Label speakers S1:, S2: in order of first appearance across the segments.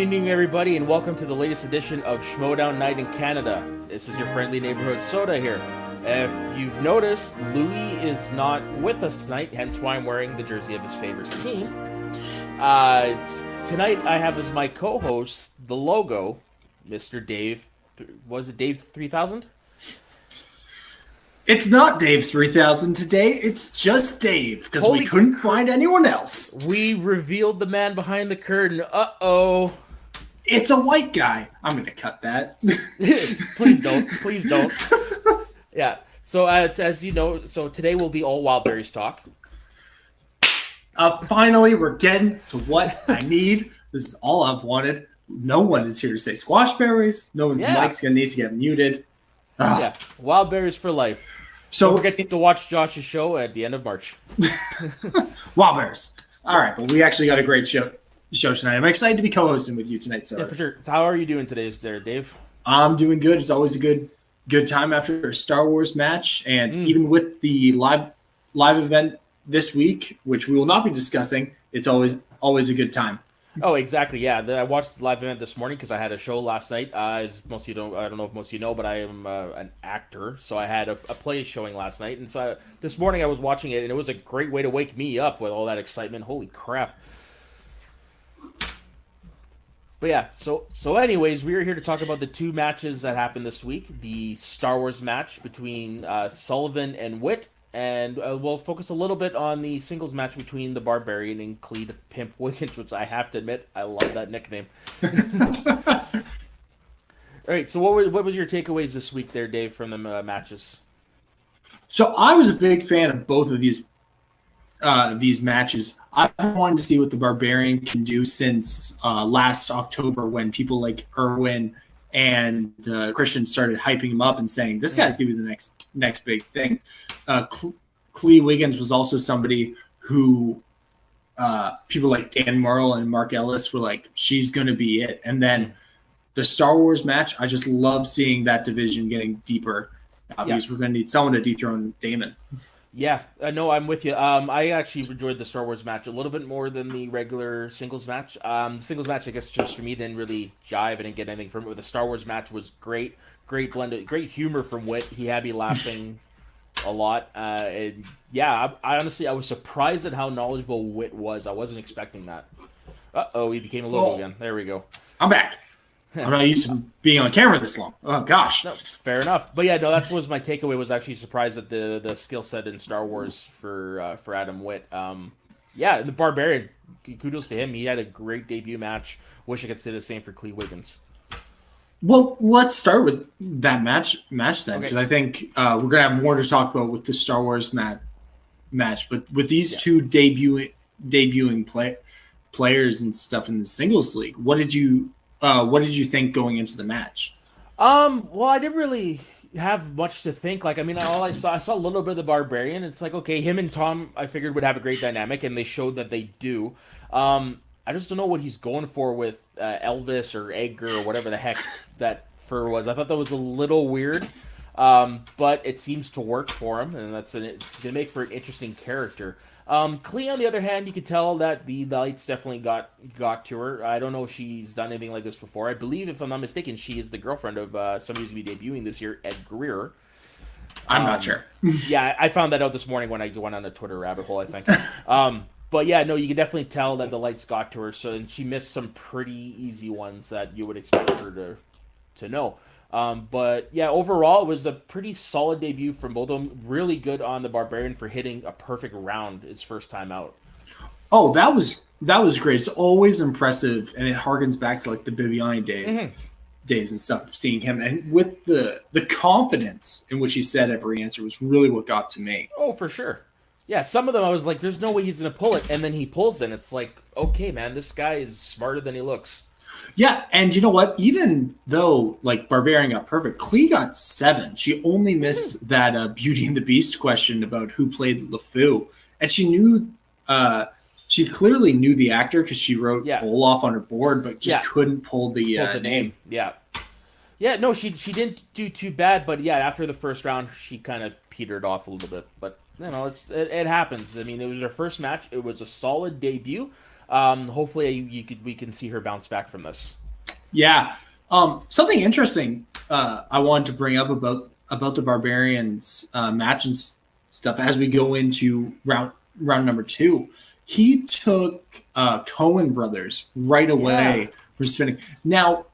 S1: evening, everybody, and welcome to the latest edition of Schmoedown Night in Canada. This is your friendly neighborhood soda here. If you've noticed, Louis is not with us tonight, hence why I'm wearing the jersey of his favorite team. Tonight I have as my co-host, the logo, Mr. Dave. Was it Dave 3000?
S2: It's not Dave 3000 today, it's just Dave, because we couldn't find anyone else.
S1: We revealed the man behind the curtain. Uh-oh.
S2: It's a white guy. I'm going to cut that.
S1: Please don't. Please don't. Yeah. So, as you know, today will be all Wild Berries talk.
S2: Finally, we're getting to what I need. This is all I've wanted. No one is here to say squash berries. No one's mic's going to need to get muted.
S1: Yeah, Wild Berries for life. So don't forget to watch Josh's show at the end of March.
S2: Wild Berries. All right, well, we actually got a great show tonight. I'm excited to be co-hosting with you tonight, sir.
S1: Yeah, for sure. How are you doing today, Dave?
S2: I'm doing good. It's always a good time after a Star Wars match, and even with the live event this week, which we will not be discussing, it's always a good time.
S1: Oh, exactly. Yeah, I watched the live event this morning because I had a show last night. As most of you don't, I don't know if most of you know, but I am an actor, so I had a play showing last night, and so this morning I was watching it, and it was a great way to wake me up with all that excitement. Holy crap! But yeah, so anyways, we are here to talk about the two matches that happened this week: the Star Wars match between Sullivan and Witt. And we'll focus a little bit on the singles match between the Barbarian and Clee the Pimp Wiggins, which I have to admit, I love that nickname. All right, so what was your takeaways this week there, Dave, from the matches?
S2: So I was a big fan of both of these matches. I wanted to see what the Barbarian can do since last October when people like Irwin and Christian started hyping him up and saying, this guy's going to be the next big thing. Clee Wiggins was also somebody who people like Dan Murrell and Mark Ellis were like, she's going to be it. And then the Star Wars match, I just love seeing that division getting deeper because we're going to need someone to dethrone Damon. Yeah,
S1: no, I'm with you. I actually enjoyed the Star Wars match a little bit more than the regular singles match. The singles match, I guess, just for me, didn't really jive. I didn't get anything from it. But the Star Wars match was great. Great blend of great humor from Witt. He had me laughing a lot. And yeah, I honestly, I was surprised at how knowledgeable Witt was. I wasn't expecting that. Uh-oh, he became a logo again. There we go.
S2: I'm back. I'm not used to being on camera this long. Oh, gosh.
S1: No, fair enough. But yeah, no, that's what was my takeaway, was actually surprised at the skill set in Star Wars for Adam Witt. Yeah, the Barbarian, kudos to him. He had a great debut match. Wish I could say the same for Clee Wiggins.
S2: Well, let's start with that match then, because I think we're going to have more to talk about with the Star Wars match. But with these two debuting players and stuff in the singles league, what did you think going into the match?
S1: Well, I didn't really have much to think. Like, I mean, I saw a little bit of the Barbarian. It's like, okay, him and Tom, I figured would have a great dynamic, and they showed that they do. I just don't know what he's going for with Elvis or Edgar or whatever the heck that fur was. I thought that was a little weird, but it seems to work for him, and it's going to make for an interesting character. Clee, on the other hand, you could tell that the lights definitely got to her. I don't know if she's done anything like this before. I believe, if I'm not mistaken, she is the girlfriend of somebody who's going to be debuting this year, Ed Greer.
S2: I'm not sure.
S1: Yeah, I found that out this morning when I went on a Twitter rabbit hole, I think. But yeah, no, you can definitely tell that the lights got to her. So, and she missed some pretty easy ones that you would expect her to know. But yeah, overall, it was a pretty solid debut from both of them. Really good on the Barbarian for hitting a perfect round his first time out.
S2: Oh, that was great. It's always impressive, and it harkens back to like the Bibiani days and stuff. Seeing him and with the confidence in which he said every answer was really what got to me.
S1: Oh, for sure. Yeah, some of them I was like, there's no way he's going to pull it. And then he pulls it. And it's like, okay, man, this guy is smarter than he looks.
S2: Yeah, and you know what? Even though, like, Barbarian got perfect, Clee got 7. She only missed that Beauty and the Beast question about who played LeFou. And she knew, she clearly knew the actor because she wrote Olaf on her board, but just couldn't pull the name.
S1: Yeah. Yeah, no, she didn't do too bad. But yeah, after the first round, she kind of petered off a little bit. But you know, it happens. I mean, it was her first match. It was a solid debut. Hopefully we can see her bounce back from this.
S2: Yeah. Something interesting I wanted to bring up about the Barbarians match and stuff as we go into round number 2. He took Cohen brothers right away for spinning. Now,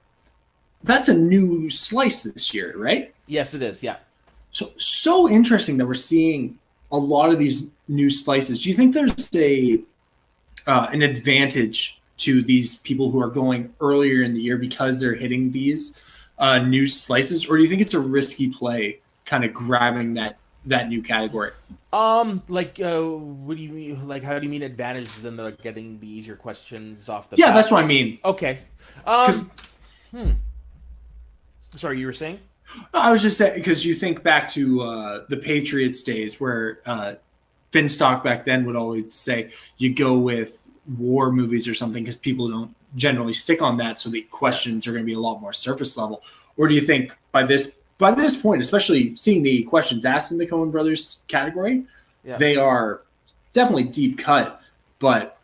S2: that's a new slice this year, right?
S1: Yes, it is. Yeah.
S2: So interesting that we're seeing a lot of these new slices. Do you think there's an advantage to these people who are going earlier in the year because they're hitting these new slices, or do you think it's a risky play, kind of grabbing that new category?
S1: What do you mean? Like, how do you mean advantages in the getting the easier questions off the?
S2: Yeah, that's what I mean.
S1: Okay. Sorry, you were saying?
S2: I was just saying because you think back to the Patriots days where Finstock back then would always say you go with war movies or something because people don't generally stick on that, so the questions are going to be a lot more surface level. Or do you think by this point, especially seeing the questions asked in the Coen Brothers category, they are definitely deep cut. But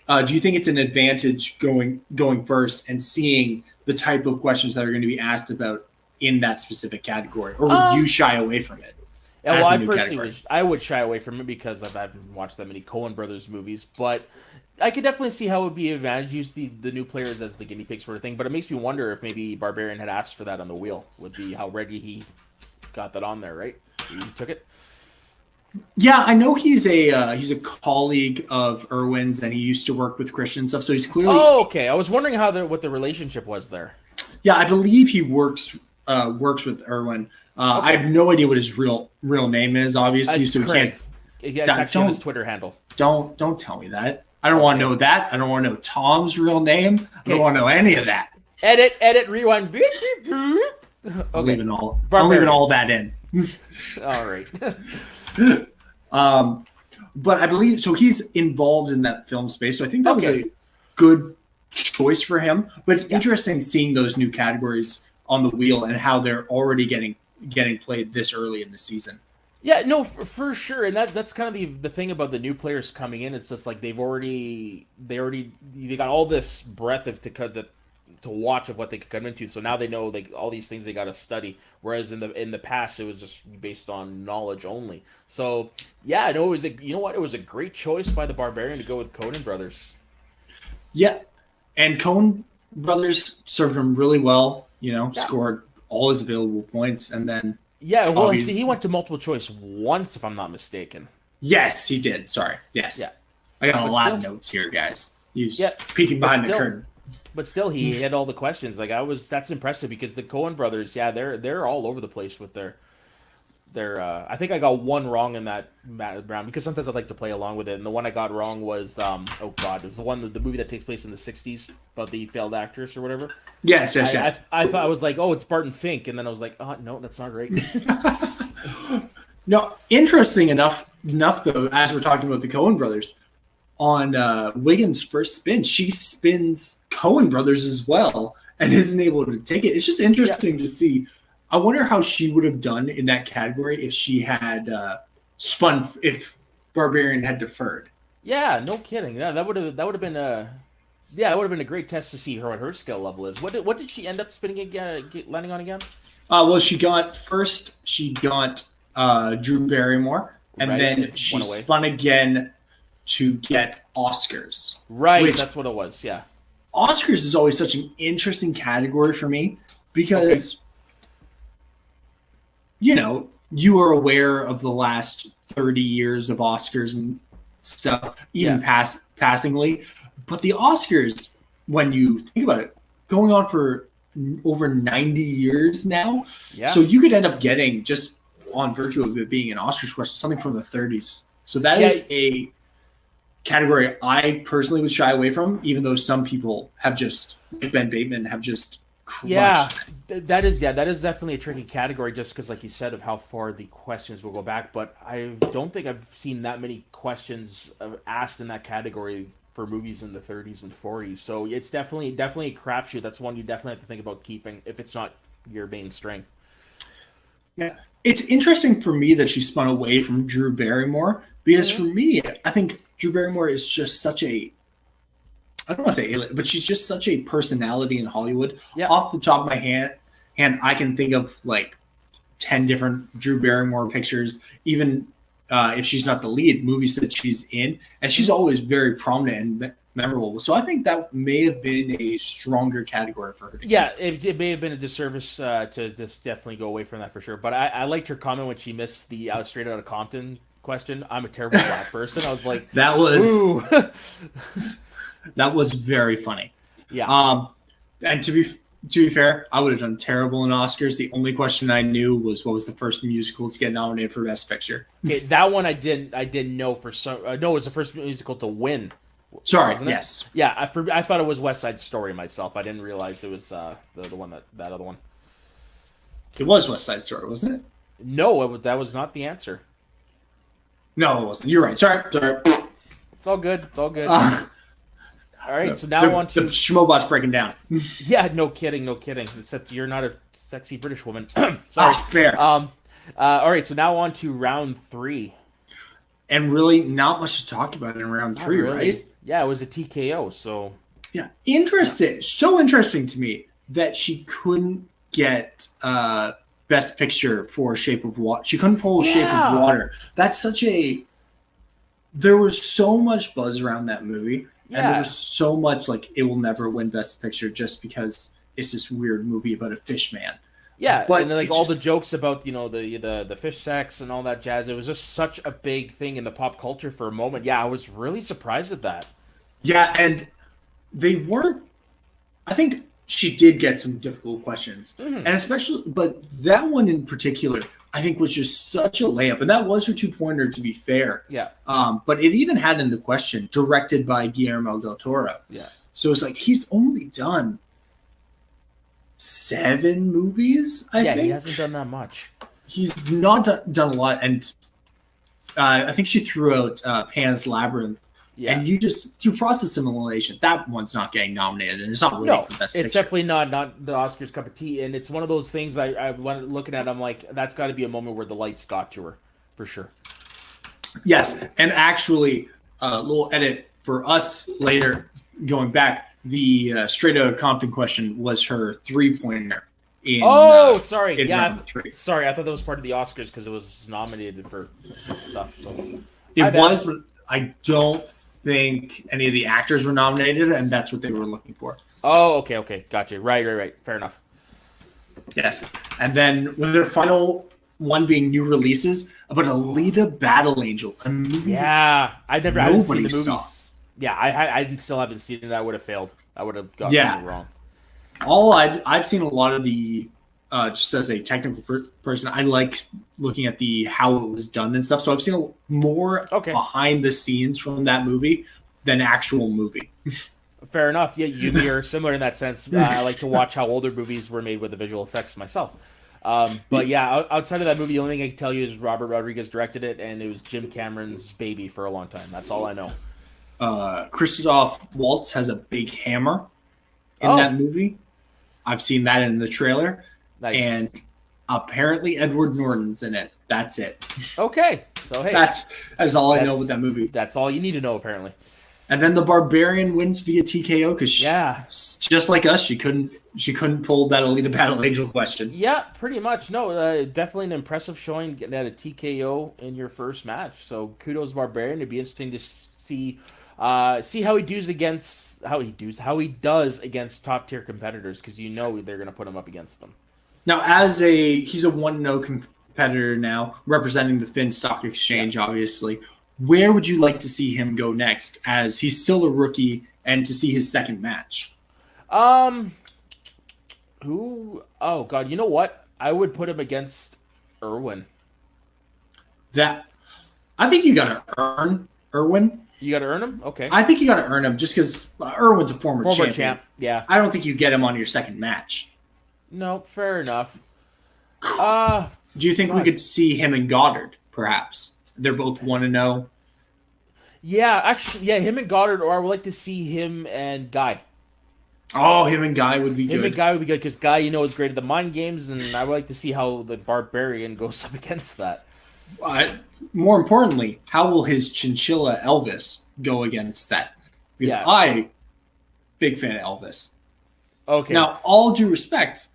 S2: do you think it's an advantage going first and seeing the type of questions that are going to be asked about in that specific category, or would you shy away from it?
S1: Yeah, well, I personally would shy away from it because I haven't watched that many Coen Brothers movies, but I could definitely see how it would be an advantage, use the new players as the guinea pigs for a thing, but it makes me wonder if maybe Barbarian had asked for that on the wheel, would be how ready he got that on there, right? He took it?
S2: Yeah, I know he's a colleague of Irwin's, and he used to work with Christian and stuff, so he's clearly...
S1: Oh, okay. I was wondering what the relationship was there.
S2: Yeah, I believe he works with Irwin. Okay. I have no idea what his real name is, obviously, so we can't...
S1: It's actually his Twitter handle.
S2: Don't tell me that. I don't want to know that. I don't want to know Tom's real name. I don't want to know any of that.
S1: Edit, rewind. Beep, beep, beep. Okay.
S2: I'm leaving all that in.
S1: All right.
S2: But I believe so. He's involved in that film space, so I think that was a good choice for him. But it's interesting seeing those new categories on the wheel and how they're already getting played this early in the season.
S1: Yeah, no, for sure, and that's kind of the thing about the new players coming in. It's just like they got all this breadth to watch of what they could come into. So now they know like all these things they got to study. Whereas in the past it was just based on knowledge only. So yeah, no, it was a great choice by the Barbarian to go with Coen Brothers. Yeah,
S2: and Coen Brothers served him really well. Scored all his available points, and then.
S1: Yeah, well, he went to multiple choice once, if I'm not mistaken.
S2: Yes, he did. Sorry. Yes. Yeah. I got a lot of notes here, guys. He's peeking behind the curtain.
S1: But still, he had all the questions. That's impressive because the Coen Brothers, they're all over the place with their. I think I got one wrong in that round because sometimes I like to play along with it. And the one I got wrong was, it was the movie that takes place in the '60s about the failed actress or whatever.
S2: Yes.
S1: I thought I was like, it's Barton Fink, and then I was like, no, that's not right.
S2: No, interesting enough though, as we're talking about the Coen Brothers, on Wiggins' first spin, she spins Coen Brothers as well and isn't able to take it. It's just interesting to see. I wonder how she would have done in that category if she had spun, if Barbarian had deferred.
S1: Yeah, no kidding. Yeah, that would have been a great test to see what her skill level is. What did she end up spinning again, landing on again?
S2: Well, she got Drew Barrymore, and then she spun again to get Oscars.
S1: Right, that's what it was. Yeah,
S2: Oscars is always such an interesting category for me because. You are aware of the last 30 years of Oscars and stuff, even passingly. But the Oscars, when you think about it, going on for over 90 years now. Yeah. So you could end up getting, just on virtue of it being an Oscars question, something from the 30s. So that is a category I personally would shy away from, even though some people have just, like Ben Bateman, have just crushed.
S1: Yeah, that is definitely a tricky category just because, like you said, of how far the questions will go back. But I don't think I've seen that many questions asked in that category for movies in the 30s and 40s. So it's definitely a crapshoot. That's one you definitely have to think about keeping if it's not your main strength.
S2: Yeah, it's interesting for me that she spun away from Drew Barrymore because for me, I think Drew Barrymore is just such a I don't want to say alien, but she's just such a personality in Hollywood.
S1: Yeah.
S2: Off the top of my hand, I can think of like 10 different Drew Barrymore pictures, even if she's not the lead, movies that she's in, and she's always very prominent and memorable. So I think that may have been a stronger category for her.
S1: Yeah, it may have been a disservice to just definitely go away from that for sure. But I liked her comment when she missed the Straight Outta Compton question. I'm a terrible black person. I was like,
S2: that was
S1: ooh.
S2: that was very funny.
S1: Yeah.
S2: And to be fair, I would have done terrible in Oscars. The only question I knew was what was the first musical to get nominated for Best Picture.
S1: Okay, that one I didn't know for some. No, it was the first musical to win.
S2: Sorry,
S1: Wasn't it?
S2: yes.
S1: Yeah, I thought it was West Side Story myself. I didn't realize it was the one that other one.
S2: It was West Side Story, wasn't it?
S1: No, that was not the answer.
S2: No, it wasn't. You're right. Sorry.
S1: It's all good. It's all good. All right, so now on to
S2: the Schmoebot's breaking down.
S1: Yeah, no kidding. Except you're not a sexy British woman. Sorry.
S2: Fair.
S1: All right, so now on to round 3.
S2: And really, not much to talk about in round 3,
S1: really.
S2: Right?
S1: Yeah, it was a TKO. So
S2: yeah, interesting. So interesting to me that she couldn't get Best Picture for Shape of Water. She couldn't pull Shape of Water. That's such a. There was so much buzz around that movie.
S1: Yeah.
S2: And there was so much like it will never win Best Picture just because it's this weird movie about a fish man.
S1: Yeah,
S2: but
S1: and then, like all the jokes about the fish sex and all that jazz. It was just such a big thing in the pop culture for a moment. Yeah, I was really surprised at that.
S2: Yeah, and they weren't. I think she did get some difficult questions, and especially, but that one in particular, I think was just such a layup, and that was her 2-pointer. To be fair,
S1: Yeah.
S2: But it even had in the question directed by Guillermo del Toro.
S1: Yeah.
S2: So it's like he's only done 7 movies. I think
S1: he hasn't done that much.
S2: He's not done a lot, and I think she threw out Pan's Labyrinth.
S1: Yeah.
S2: And you just through process elimination, that one's not getting nominated, and it's not really for Best Picture.
S1: It's definitely not the Oscars cup of tea, and it's one of those things I went looking at. I'm like, that's got to be a moment where the lights got to her, for sure.
S2: Yes, and actually, a little edit for us later, going back, the Straight Outta Compton question was her 3-pointer.
S1: Sorry, sorry, I thought that was part of the Oscars because it was nominated for stuff. So
S2: it was, but I don't think any of the actors were nominated, and that's what they were looking for.
S1: Oh, okay, gotcha. Right. Fair enough.
S2: Yes, and then with their final one being new releases about Alita Battle Angel, a movie.
S1: Yeah, I haven't seen the movies.
S2: Saw.
S1: Yeah, I still haven't seen it. I would have failed. I would have gotten it wrong.
S2: I've seen a lot of the just as a technical person, I like looking at the how it was done and stuff. So I've seen more behind the scenes from that movie than actual movie.
S1: Fair enough. Yeah, you're similar in that sense. I like to watch how older movies were made with the visual effects myself. But yeah, outside of that movie, the only thing I can tell you is Robert Rodriguez directed it, and it was Jim Cameron's baby for a long time. That's all I know.
S2: Christoph Waltz has a big hammer in that movie. I've seen that in the trailer.
S1: Nice.
S2: And apparently Edward Norton's in it. That's it.
S1: Okay. So hey,
S2: that's all I know with that movie.
S1: That's all you need to know, apparently.
S2: And then the Barbarian wins via TKO because just like us, she couldn't pull that Alita Battle Angel question.
S1: Yeah, pretty much. No, definitely an impressive showing getting at a TKO in your first match. So kudos Barbarian. It'd be interesting to see how he does against top tier competitors because they're going to put him up against them.
S2: Now, he's a 1-0 competitor now, representing the Finn Stock Exchange, obviously. Where would you like to see him go next, as he's still a rookie, and to see his second match?
S1: Who? Oh God, you know what? I would put him against Irwin.
S2: I think you got to earn Irwin.
S1: You got to earn him? Okay.
S2: I think you got to earn him just because Irwin's a former champ.
S1: Yeah.
S2: I don't think you get him on your second match.
S1: No, fair enough.
S2: Do you think we could see him and Goddard, perhaps? They're both 1-0.
S1: Yeah, actually, him and Goddard, or I would like to see him and Guy.
S2: Oh, him and Guy would be good.
S1: Him and Guy would be good because Guy, is great at the mind games, and I would like to see how the Barbarian goes up against that.
S2: More importantly, how will his chinchilla Elvis go against that? Because big fan of Elvis.
S1: Okay.
S2: Now, all due respect,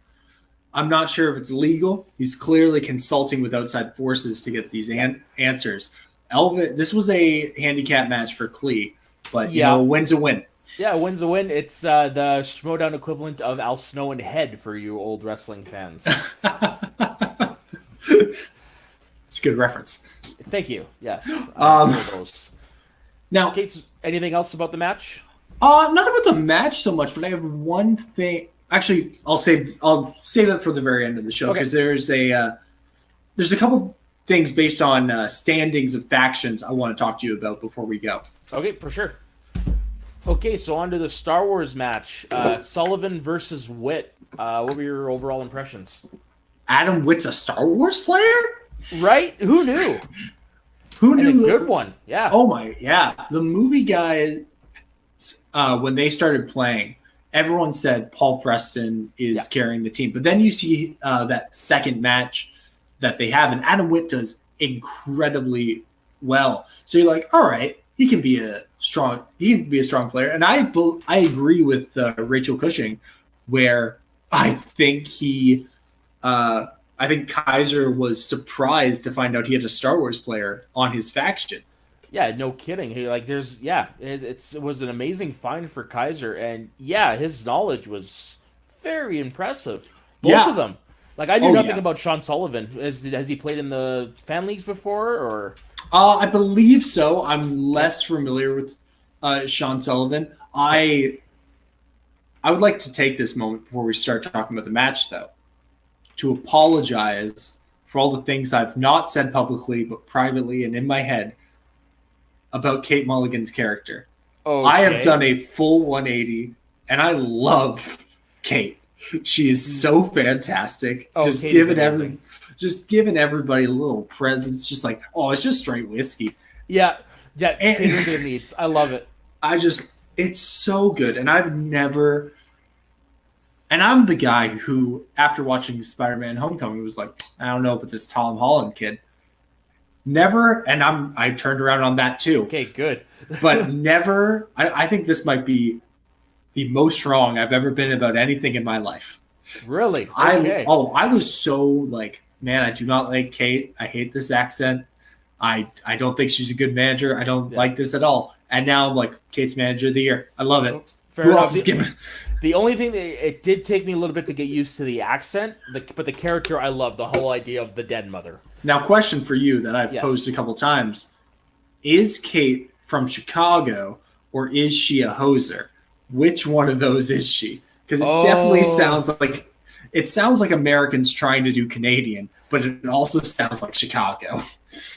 S2: I'm not sure if it's legal. He's clearly consulting with outside forces to get these answers. Elvis, this was a handicap match for Klee, but
S1: Yeah.
S2: a win's a win.
S1: Yeah, win's a win. It's the Schmoedown equivalent of Al Snow and Head for you old wrestling fans.
S2: It's a good reference.
S1: Thank you. Yes. Those.
S2: Now,
S1: Okay, so anything else about the match?
S2: not about the match so much, but I have one thing. Actually, I'll save it for the very end of the show because there's a couple things based on standings of factions I want to talk to you about before we go.
S1: Okay, for sure. Okay, so on to the Star Wars match. Sullivan versus Witt. What were your overall impressions?
S2: Adam Witt's a Star Wars player?
S1: Right? Who knew?
S2: Who knew?
S1: And a good one. Yeah.
S2: Oh my, yeah. The movie guys, when they started playing, everyone said Paul Preston is carrying the team. But then you see that second match that they have, and Adam Witt does incredibly well. So you're like, all right, he can be a strong player. And I agree with Rachel Cushing, where I think I think Kaiser was surprised to find out he had a Star Wars player on his faction.
S1: Yeah, no kidding. It was an amazing find for Kaiser, and his knowledge was very impressive. Both of them. Like I knew nothing about Sean Sullivan. Has he played in the fan leagues before, or?
S2: I believe so. I'm less familiar with Sean Sullivan. I would like to take this moment before we start talking about the match, though, to apologize for all the things I've not said publicly, but privately and in my head about Kate Mulligan's character.
S1: Okay.
S2: I have done a full 180, and I love Kate. She is so fantastic. Just giving everybody a little presents. Just like, it's just straight whiskey.
S1: Yeah. Kate needs. I love it.
S2: It's so good. And I'm the guy who, after watching Spider-Man Homecoming, was like, I don't know about this Tom Holland kid. Never, and I turned around on that too.
S1: Okay, good.
S2: But never, I think this might be the most wrong I've ever been about anything in my life.
S1: Really? Okay.
S2: I was so like, man, I do not like Kate. I hate this accent. I don't think she's a good manager. I don't like this at all. And now I'm like, Kate's manager of the year. I love it. Who else is giving?
S1: The only thing it did take me a little bit to get used to the accent, but the character I love, the whole idea of the dead mother.
S2: Now, question for you that I've posed a couple times: is Kate from Chicago or is she a hoser? Which one of those is she? Because it definitely sounds like Americans trying to do Canadian, but it also sounds like Chicago.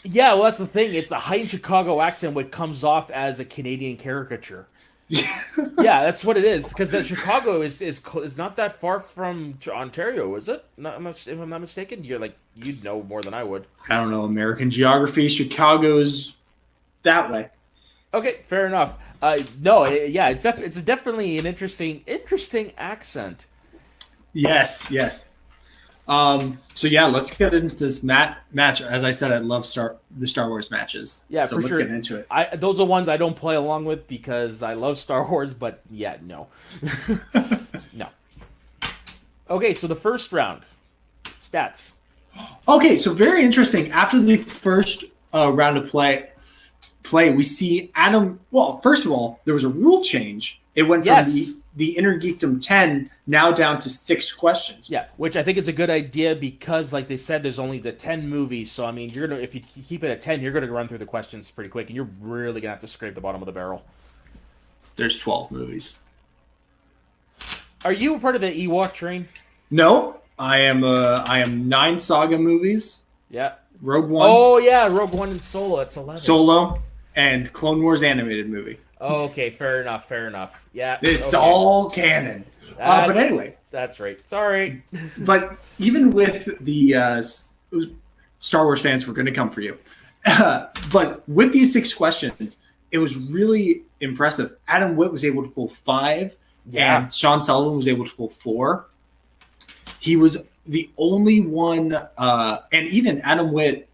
S1: Yeah, well, that's the thing. It's a heightened Chicago accent, which comes off as a Canadian caricature. Yeah, that's what it is. Because Chicago is not that far from Ontario, is it? If I'm not mistaken, you'd know more than I would.
S2: I don't know American geography. Chicago's that way.
S1: Okay, fair enough. It's definitely an interesting accent.
S2: Yes. So let's get into this match. As I said, I love the Star Wars matches.
S1: Yeah,
S2: so
S1: for
S2: let's
S1: sure.
S2: get into it.
S1: Those are ones I don't play along with because I love Star Wars, but no. No. Okay, so the first round. Stats.
S2: Okay, so very interesting. After the first round of play, we see Adam. Well, first of all, there was a rule change. It went from the Inner Geekdom 10 now down to 6 questions.
S1: Yeah, which I think is a good idea because, like they said, there's only the 10 movies. So I mean, if you keep it at 10, you're gonna run through the questions pretty quick, and you're really gonna have to scrape the bottom of the barrel.
S2: There's 12 movies.
S1: Are you a part of the Ewok train?
S2: No, I am 9 Saga movies.
S1: Yeah.
S2: Rogue One.
S1: Oh yeah, Rogue One and Solo. That's 11.
S2: Solo and Clone Wars animated movie.
S1: Oh, okay, fair enough. Yeah,
S2: it's all canon. But anyway,
S1: that's right. Sorry,
S2: but even with the Star Wars fans, we're going to come for you. But with these 6 questions, it was really impressive. Adam Witt was able to pull 5, and Sean Sullivan was able to pull 4. He was the only one, and even Adam Witt.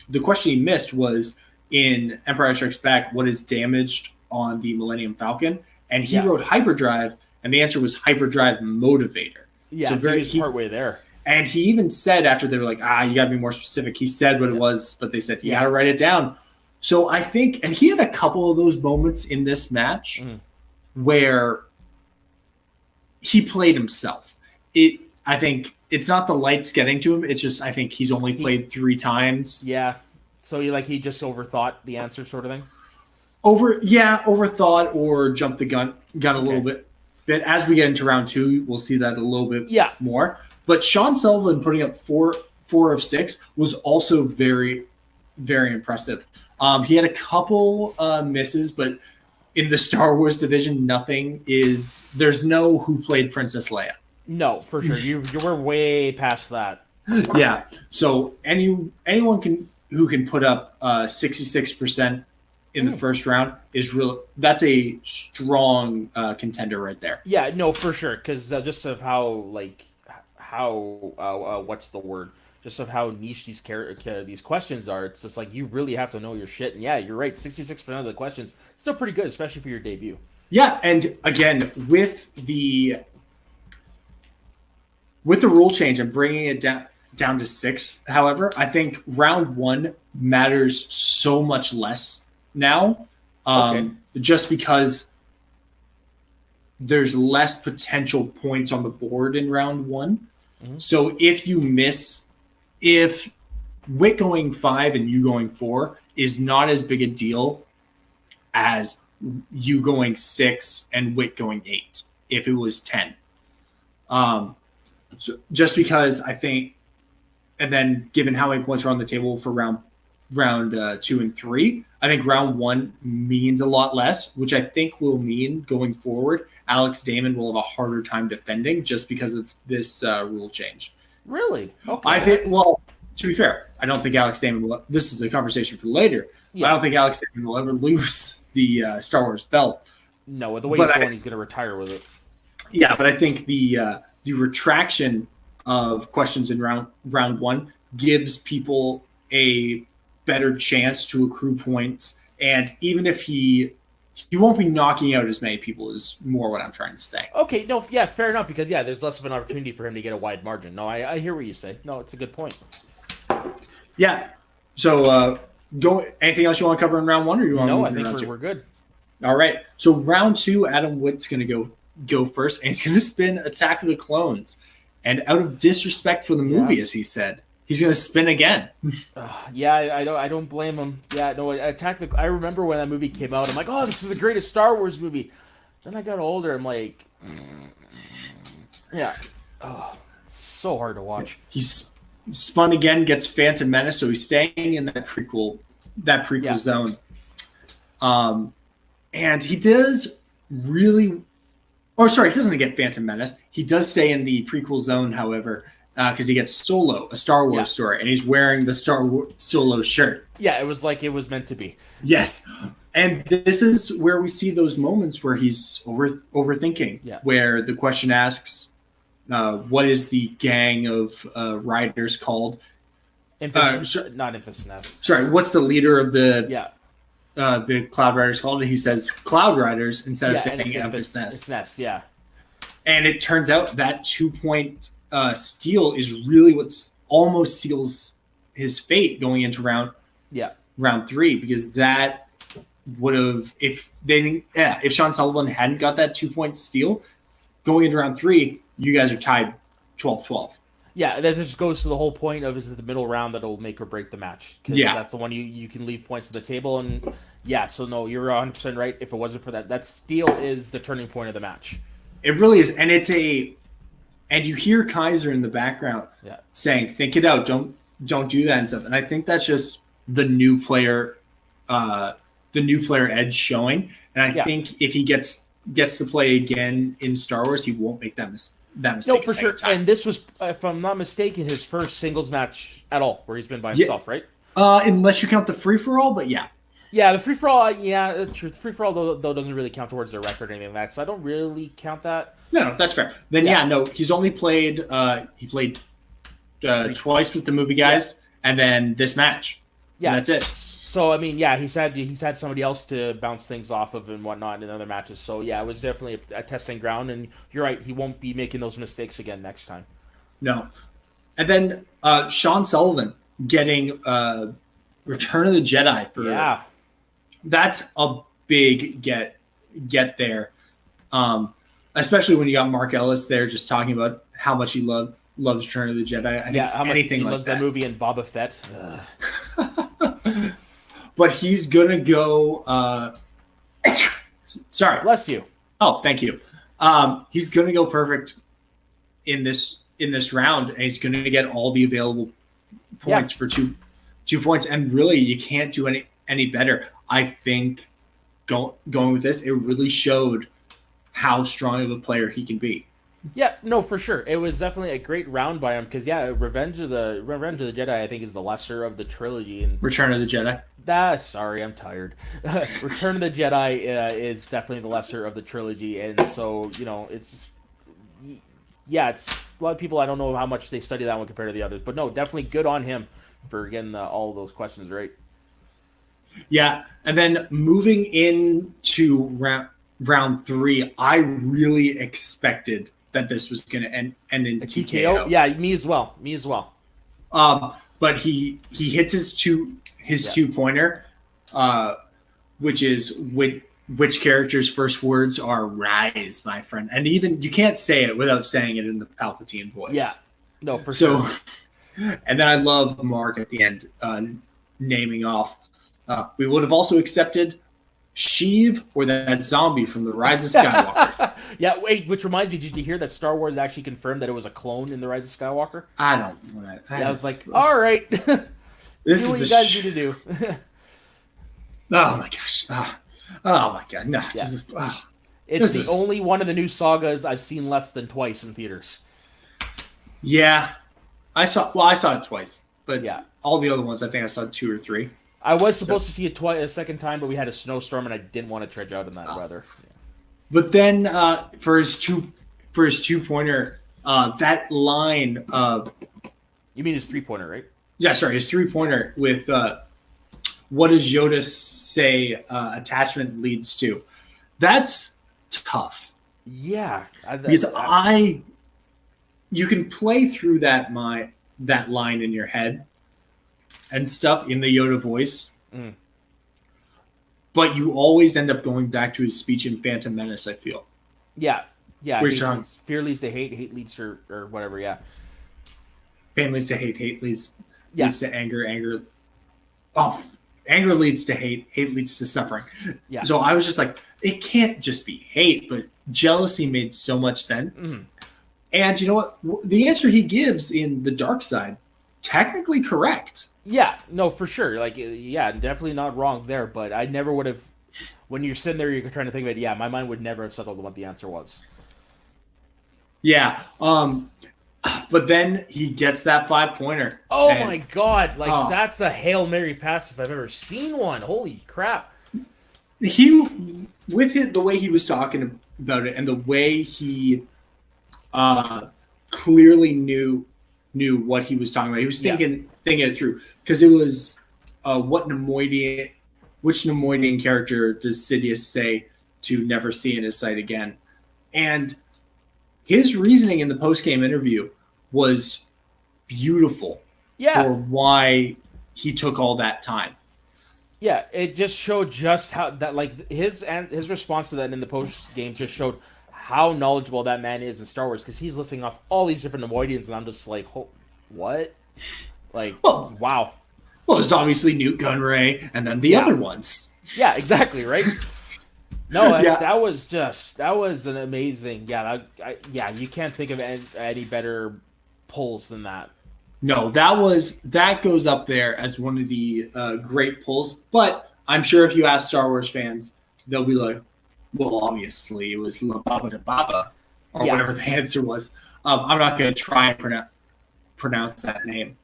S2: The question he missed was in Empire Strikes Back: what is damaged on the Millennium Falcon? And he wrote hyperdrive, and the answer was hyperdrive motivator.
S1: Yeah, so he was partway there.
S2: And he even said after they were like, you got to be more specific. He said what it was, but they said, you got to write it down. So I think, and he had a couple of those moments in this match where he played himself. I think it's not the lights getting to him. It's just, I think he's only played 3 times.
S1: Yeah. So he just overthought the answer sort of thing?
S2: Overthought or jumped the gun a little bit. But as we get into round 2, we'll see that a little bit more. But Sean Sullivan putting up 4 of 6 was also very, very impressive. He had a couple misses, but in the Star Wars division, there's no who played Princess Leia.
S1: No, for sure. You were way past that.
S2: Yeah. So anyone who can put up 66% in the first round that's a strong contender right there.
S1: Yeah, no, for sure. Because just of how what's the word? Just of how niche these questions are. It's just like you really have to know your shit. And yeah, you're right. 66% of the questions still pretty good, especially for your debut.
S2: Yeah, and again with the rule change and bringing it down to 6, however, I think round 1 matters so much less now, just because there's less potential points on the board in round 1. Mm-hmm. So if Whit going 5 and you going 4 is not as big a deal as you going 6 and Whit going 8 if it was 10. So just because I think, and then given how many points are on the table for round 2 and 3, I think round 1 means a lot less, which I think will mean going forward, Alex Damon will have a harder time defending just because of this rule change.
S1: Really? Okay.
S2: I think, well, to be fair, I don't think Alex Damon will, this is a conversation for later, but I don't think Alex Damon will ever lose the Star Wars belt.
S1: No, the way he's going, he's going to retire with it.
S2: Yeah, but I think the retraction of questions in round 1 gives people a better chance to accrue points, and even if he won't be knocking out as many people is more what I'm trying to say.
S1: Okay, no, yeah, fair enough, because there's less of an opportunity for him to get a wide margin. No, I hear what you say. No, it's a good point.
S2: Yeah. So anything else you want to cover in round 1, or you want?
S1: No, I think we're good.
S2: All right. So round 2, Adam Witt's going to go first, and he's going to spin Attack of the Clones, and out of disrespect for the movie, as he said, he's going to spin again.
S1: I don't blame him. Yeah, no, I remember when that movie came out. I'm like, oh, this is the greatest Star Wars movie. Then I got older. I'm like, it's so hard to watch.
S2: He's spun again, gets Phantom Menace, so he's staying in that prequel zone. And he does really. Oh, sorry, he doesn't get Phantom Menace. He does stay in the prequel zone, however. Because he gets Solo, a Star Wars story, and he's wearing the Star Wars Solo shirt.
S1: Yeah, it was like it was meant to be.
S2: Yes, and this is where we see those moments where he's overthinking. Yeah. Where the question asks, "What is the gang of riders called?"
S1: Not Infus Nest.
S2: Sorry, what's the leader of the Cloud Riders called? And he says Cloud Riders instead of saying Infus Nest.
S1: Nest, yeah. And
S2: it turns out that 2-point. Steal is really what almost seals his fate going into round 3, because that would have if Sean Sullivan hadn't got that 2-point steal going into round 3, you guys are tied 12-12.
S1: Yeah, that just goes to the whole point of is it the middle round that'll make or break the match. Yeah, that's the one you can leave points to the table, and so no, you're 100% right. If it wasn't for that steal is the turning point of the match.
S2: It really is, and and you hear Kaiser in the background saying, "Think it out. Don't do that," and stuff. And I think that's just the new player edge showing. And I think if he gets to play again in Star Wars, he won't make that mistake.
S1: No, for sure. Time. And this was, if I'm not mistaken, his first singles match at all, where he's been by himself, right?
S2: Unless you count the free for all, but yeah.
S1: Yeah, the free for all, true. The free for all though doesn't really count towards their record or anything like that, so I don't really count that.
S2: No, that's fair. Then he's only played. He played twice with the movie guys, and then this match. Yeah, and that's it.
S1: So I mean, yeah, he's had somebody else to bounce things off of and whatnot in other matches. So yeah, it was definitely a testing ground, and you're right, he won't be making those mistakes again next time.
S2: No. And then Sean Sullivan getting Return of the Jedi for
S1: Yeah,
S2: that's a big get there. Especially when you got Mark Ellis there just talking about how much he loves Return of the Jedi. I think
S1: how much
S2: anything
S1: he
S2: like
S1: loves that movie and Boba Fett.
S2: But he's gonna go. Sorry.
S1: Bless you.
S2: Oh, thank you. He's gonna go perfect in this round, and he's gonna get all the available points for 2 points. And really, you can't do any better. I think going with this, it really showed how strong of a player he can be.
S1: Yeah, no, for sure. It was definitely a great round by him because Revenge of the Jedi, I think, is the lesser of the trilogy. And
S2: Return of the Jedi.
S1: sorry, I'm tired. Return of the Jedi is definitely the lesser of the trilogy, and so it's it's a lot of people. I don't know how much they study that one compared to the others, but no, definitely good on him for getting all of those questions right.
S2: Yeah, and then moving into round 3, I really expected that this was going to end in TKO.
S1: Yeah, me as well. Me as well.
S2: But he hits his 2-pointer, which is which character's first words are "rise, my friend," and even you can't say it without saying it in the Palpatine voice.
S1: Yeah, no, for sure.
S2: And then I love the Mark at the end naming off. We would have also accepted Sheev or that zombie from the Rise of Skywalker.
S1: Yeah, wait, which reminds me, did you hear that Star Wars actually confirmed that it was a clone in the Rise of Skywalker?
S2: I don't know that.
S1: I was like, all right.
S2: This
S1: do
S2: is
S1: what you guys need to do.
S2: Oh my gosh. Oh my god. No,
S1: it's the only one of the new sagas I've seen less than twice in theaters.
S2: Yeah. I saw it twice, but all the other ones I think I saw 2 or 3.
S1: I was supposed to see it a second time, but we had a snowstorm and I didn't want to trudge out in that weather. Yeah.
S2: But then for his 2-pointer, that line of
S1: you mean his 3-pointer, right?
S2: Yeah, sorry, his 3-pointer with what does Yoda say attachment leads to? That's tough.
S1: Yeah,
S2: because you can play through that line in your head and stuff in the Yoda voice, but you always end up going back to his speech in Phantom Menace. I feel.
S1: Yeah. Fear leads to hate, hate leads to or whatever. Yeah.
S2: Pain leads to hate, hate leads to anger. Oh, anger leads to hate, hate leads to suffering. Yeah. So I was just like, it can't just be hate, but jealousy made so much sense. And you know what? The answer he gives in The Dark Side, technically correct.
S1: Yeah, no, for sure. Like, yeah, definitely not wrong there. But I never would have. When you're sitting there, you're trying to think of it. Yeah, my mind would never have settled on what the answer was.
S2: Yeah. But then he gets that 5-pointer.
S1: Oh my god! Like that's a Hail Mary pass if I've ever seen one. Holy crap!
S2: The way he was talking about it and the way he clearly knew what he was talking about. He was thinking it through because it was which Nemoidian character does Sidious say to never see in his sight again? And his reasoning in the post-game interview was beautiful for why he took all that time.
S1: Yeah, it just showed just how that his response to that in the post-game just showed how knowledgeable that man is in Star Wars because he's listing off all these different Nemoidians and I'm just like, what? Like, wow.
S2: Well, there's obviously Newt Gunray and then the other ones.
S1: Yeah, exactly, right? No, that was an amazing. Yeah, you can't think of any better pulls than that.
S2: No, that goes up there as one of the great pulls. But I'm sure if you ask Star Wars fans, they'll be like, well, obviously it was La Baba de Baba or whatever the answer was. I'm not going to try and pronounce that name.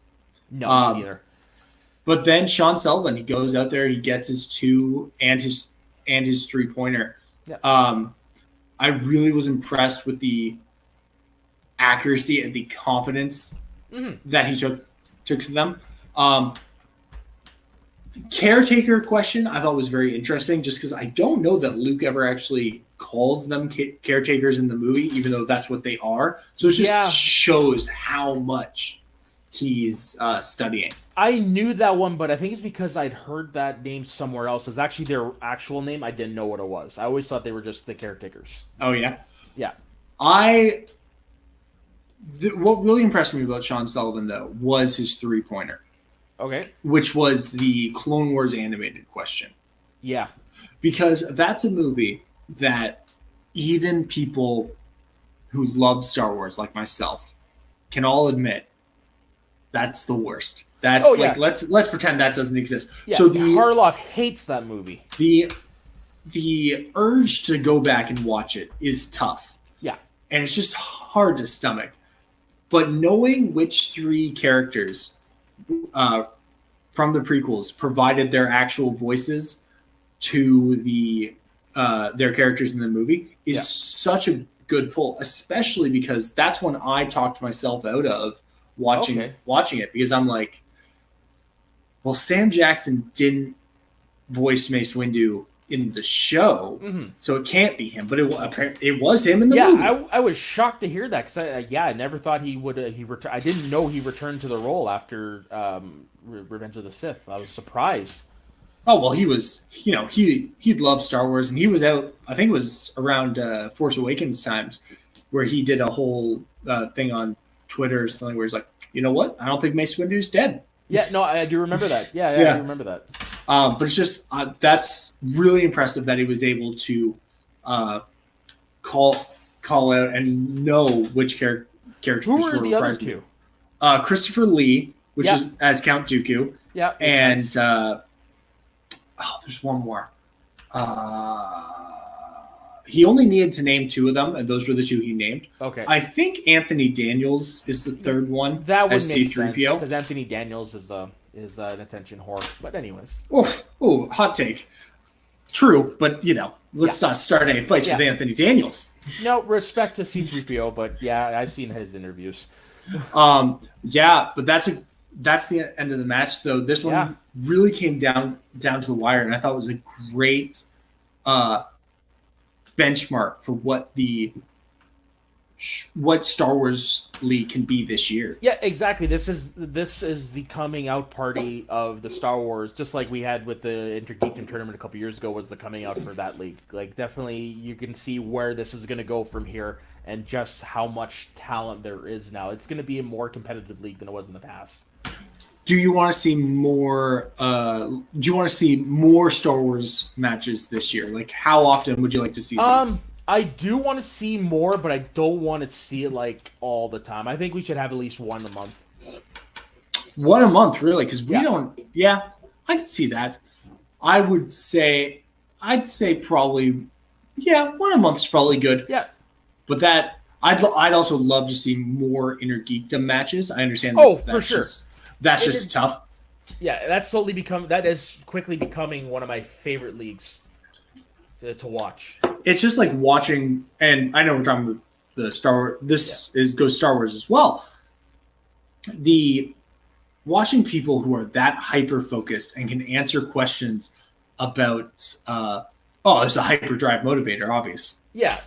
S1: No, me neither.
S2: But then Sean Sullivan, he goes out there, he gets his 2 and his 3-pointer.
S1: Yeah.
S2: I really was impressed with the accuracy and the confidence that he took to them. caretaker question I thought was very interesting, just because I don't know that Luke ever actually calls them caretakers in the movie, even though that's what they are. So it just shows how much he's studying.
S1: I knew that one, but I think it's because I'd heard that name somewhere else. It's actually their actual name. I didn't know what it was. I always thought they were just the caretakers.
S2: Oh, yeah?
S1: Yeah.
S2: What really impressed me about Sean Sullivan, though, was his three-pointer.
S1: Okay.
S2: Which was the Clone Wars animated question.
S1: Yeah.
S2: Because that's a movie that even people who love Star Wars, like myself, can all admit that's the worst. That's let's pretend that doesn't exist.
S1: Yeah, so Harloff hates that movie.
S2: The urge to go back and watch it is tough.
S1: Yeah.
S2: And it's just hard to stomach. But knowing which three characters from the prequels provided their actual voices to their characters in the movie is such a good pull, especially because that's when I talked myself out of watching it, because I'm like, well, Sam Jackson didn't voice Mace Windu in the show, so it can't be him. But it was him in the movie.
S1: Yeah, I was shocked to hear that, because I never thought he would. I didn't know he returned to the role after Revenge of the Sith. I was surprised.
S2: Oh, well, he was, he loved Star Wars, and he was out, I think it was around Force Awakens times, where he did a whole thing on Twitter or something where he's like, you know what? I don't think Mace Windu's dead.
S1: Yeah, no, I do remember that. Yeah. I do remember that.
S2: But it's just, that's really impressive that he was able to call out and know which characters
S1: Who were the other two?
S2: Christopher Lee, which is as Count Dooku.
S1: Yeah.
S2: And there's one more. He only needed to name two of them, and those were the two he named.
S1: Okay.
S2: I think Anthony Daniels is the third one.
S1: That would make sense, because Anthony Daniels is an attention whore. But anyways.
S2: Oh, hot take. True, but let's not start any fights with Anthony Daniels.
S1: No, respect to C-3PO, but I've seen his interviews.
S2: But that's the end of the match, though. This one really came down to the wire, and I thought it was a great benchmark for what Star Wars League can be this year.
S1: Yeah, exactly. This is the coming out party of the Star Wars, just like we had with the Intergeekdom tournament a couple years ago was the coming out for that league. Like, definitely you can see where this is going to go from here and just how much talent there is now. It's going to be a more competitive league than it was in the past.
S2: Do you want to see more? Do you want to see more Star Wars matches this year? Like, how often would you like to see these?
S1: I do want to see more, but I don't want to see it like all the time. I think we should have at least one a month.
S2: One a month, really? Because we don't. Yeah, I can see that. I'd say probably, one a month is probably good.
S1: Yeah,
S2: but I'd also love to see more Inner Geekdom matches. I understand.
S1: For sure.
S2: That's just tough.
S1: Yeah, that is quickly becoming one of my favorite leagues to watch.
S2: It's just like watching, and I know we're talking about the Star Wars. Goes Star Wars as well. The watching people who are that hyper focused and can answer questions about, it's a hyperdrive motivator,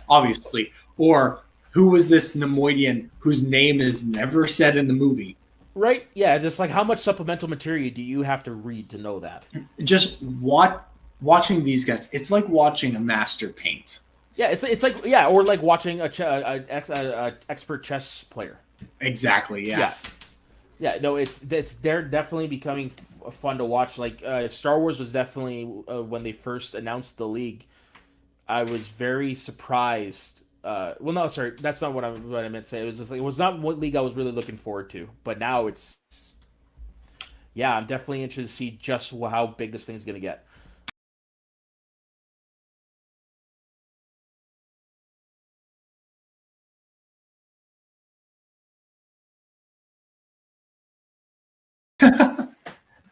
S2: obviously, or who was this Nemoidian whose name is never said in the movie.
S1: Right? Yeah, just like how much supplemental material do you have to read to know that?
S2: Just watching these guys, it's like watching a master paint.
S1: Yeah, it's like or like watching a expert chess player.
S2: Exactly. Yeah.
S1: No, they're definitely becoming fun to watch. Like Star Wars was definitely when they first announced the league, I was very surprised. Well, no, sorry, that's not what I meant to say. It was just like, it was not what league I was really looking forward to. But now it's, I'm definitely interested to see just how big this thing's gonna get.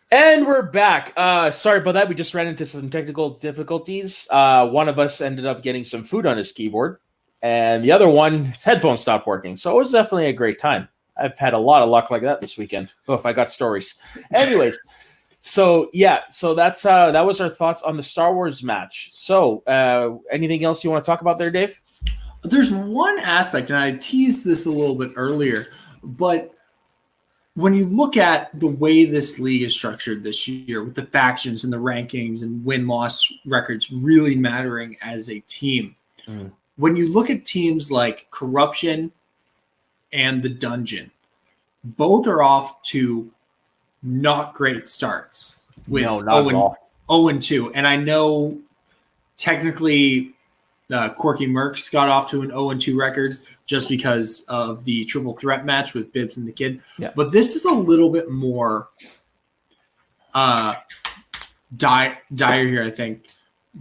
S1: And we're back. Sorry about that. We just ran into some technical difficulties. One of us ended up getting some food on his keyboard, and the other one, his headphones stopped working. So it was definitely a great time. I've had a lot of luck like that this weekend. Oh, if I got stories. Anyways, So that was our thoughts on the Star Wars match. So anything else you want to talk about there, Dave?
S2: There's one aspect, and I teased this a little bit earlier, but when you look at the way this league is structured this year, with the factions and the rankings and win-loss records really mattering as a team, when you look at teams like Corruption and the Dungeon, both are off to not great starts with 0-2. And I know technically Corky Merckx got off to an 0-2 record just because of the triple threat match with Bibbs and the Kid.
S1: Yeah.
S2: But this is a little bit more dire here, I think,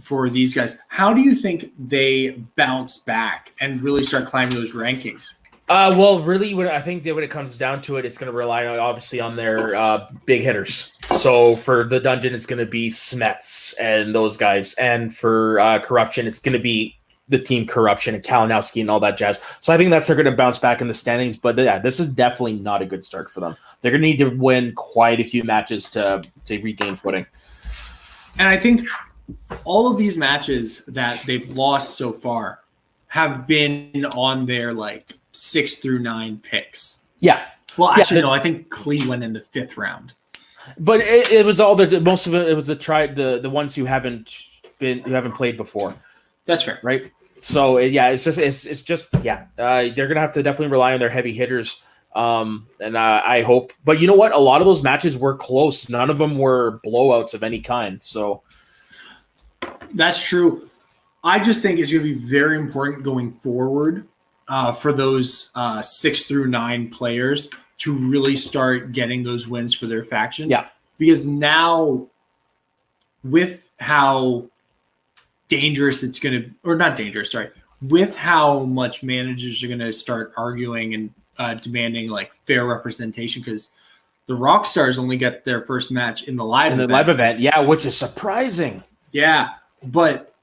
S2: for these guys. How do you think they bounce back and really start climbing those rankings?
S1: Well, really, I think that when it comes down to it, it's going to rely obviously on their big hitters. So for the Dungeon, it's going to be Smets and those guys. And for Corruption, it's going to be the team Corruption and Kalinowski and all that jazz. So I think they're going to bounce back in the standings. But yeah, this is definitely not a good start for them. They're going to need to win quite a few matches to regain footing.
S2: And I think all of these matches that they've lost so far have been on their 6 through 9 picks.
S1: Yeah.
S2: Well, actually, no. I think Klee went in the 5th round.
S1: But it was all most of it. It was the ones who haven't played before.
S2: That's fair,
S1: right? So it's just they're gonna have to definitely rely on their heavy hitters. And I hope, but you know what? A lot of those matches were close. None of them were blowouts of any kind. So
S2: that's true. I just think it's going to be very important going forward for those 6 through 9 players to really start getting those wins for their factions.
S1: Yeah.
S2: Because now with how dangerous it's going to – or not dangerous, sorry. With how much managers are going to start arguing and demanding fair representation, because the Rockstars only got their first match in the live event.
S1: Yeah, which is surprising.
S2: Yeah, but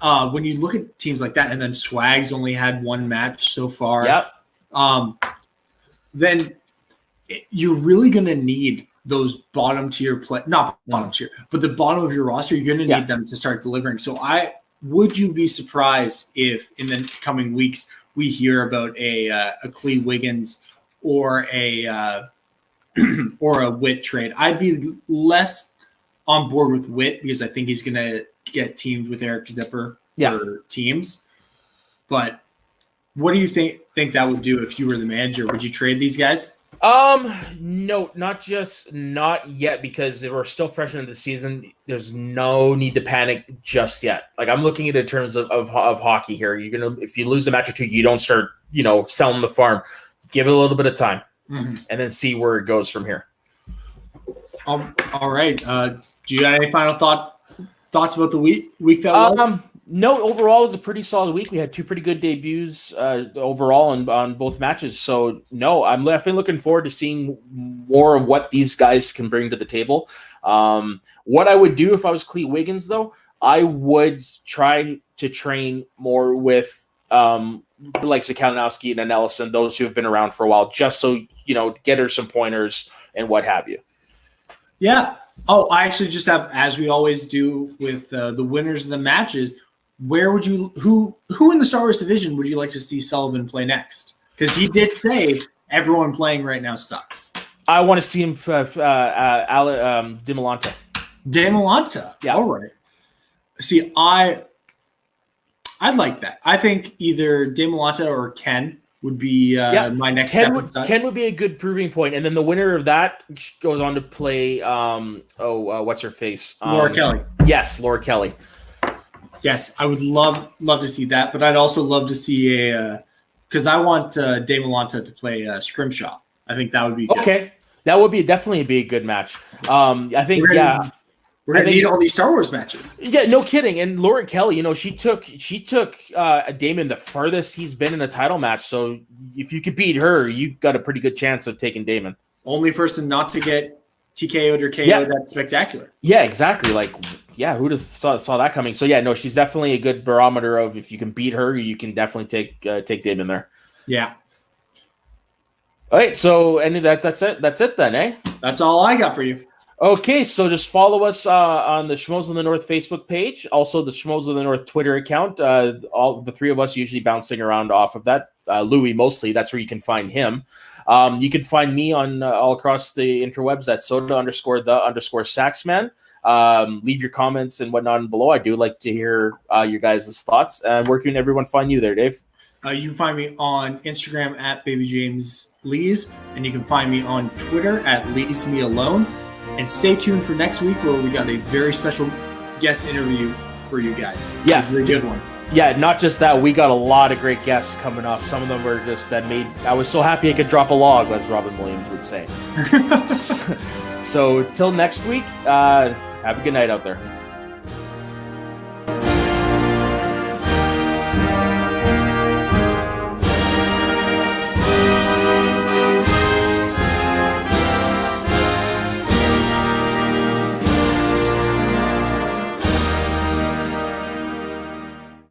S2: when you look at teams like that, and then Swag's only had one match so far, then you're really going to need those bottom tier not bottom tier, but the bottom of your roster. You're going to need them to start delivering. So would you be surprised if in the coming weeks we hear about a Clee Wiggins or a Witt trade? I'd be less on board with Witt because I think he's going to get teamed with Eric Zipper for teams. But what do you think that would do if you were the manager? Would you trade these guys?
S1: No, not yet, because we're still fresh into the season. There's no need to panic just yet. I'm looking at it in terms of hockey here. If you lose a match or two, you don't start, selling the farm. Give it a little bit of time and then see where it goes from here.
S2: All right. Do you have any final thoughts about the week that was?
S1: No, overall it was a pretty solid week. We had two pretty good debuts overall on both matches. So no, I'm definitely looking forward to seeing more of what these guys can bring to the table. What I would do if I was Clee Wiggins, though, I would try to train more with the likes of Kalinowski and Ellison, those who have been around for a while, just so, get her some pointers and what have you.
S2: Yeah. Oh, I actually just have, as we always do with the winners of the matches, who in the Star Wars division would you like to see Sullivan play next? Because he did say everyone playing right now sucks.
S1: I want to see him Demolanta.
S2: Demolanta. Yeah. All right. See, I'd like that. I think either Demolanta or Ken would be my next step.
S1: Ken would be a good proving point, and then the winner of that goes on to play. What's her face?
S2: Laura Kelly.
S1: Yes, Laura Kelly.
S2: Yes, I would love to see that, but I'd also love to see because I want Demolanta to play Scrimshaw. I think that would be good. Okay.
S1: That would definitely be a good match. I think
S2: we're gonna need all these Star Wars matches.
S1: Yeah, no kidding. And Laura Kelly, she took Damon the furthest he's been in a title match. So if you could beat her, you got a pretty good chance of taking Damon.
S2: Only person not to get TKO'd or KO'd that's spectacular.
S1: Yeah, exactly. Who'd have saw that coming? So yeah, no, she's definitely a good barometer of if you can beat her, you can definitely take Damon there.
S2: Yeah.
S1: All right, so that's it then, eh?
S2: That's all I got for you.
S1: Okay, so just follow us on the Schmoes of the North Facebook page, also the Schmoes of the North Twitter account. All the three of us usually bouncing around off of that. Louis mostly, that's where you can find him. You can find me on all across the interwebs at soda_the_saxman. Leave your comments and whatnot below. I do like to hear your guys' thoughts. And where can everyone find you there, Dave?
S2: You can find me on Instagram at BabyJamesLees, and you can find me on Twitter at LeesMeAlone. And stay tuned for next week where we got a very special guest interview for you guys.
S1: Yeah.
S2: This is a good one.
S1: Yeah, not just that, we got a lot of great guests coming up. Some of them were just that made. I was so happy I could drop a log, as Robin Williams would say. So till next week, have a good night out there.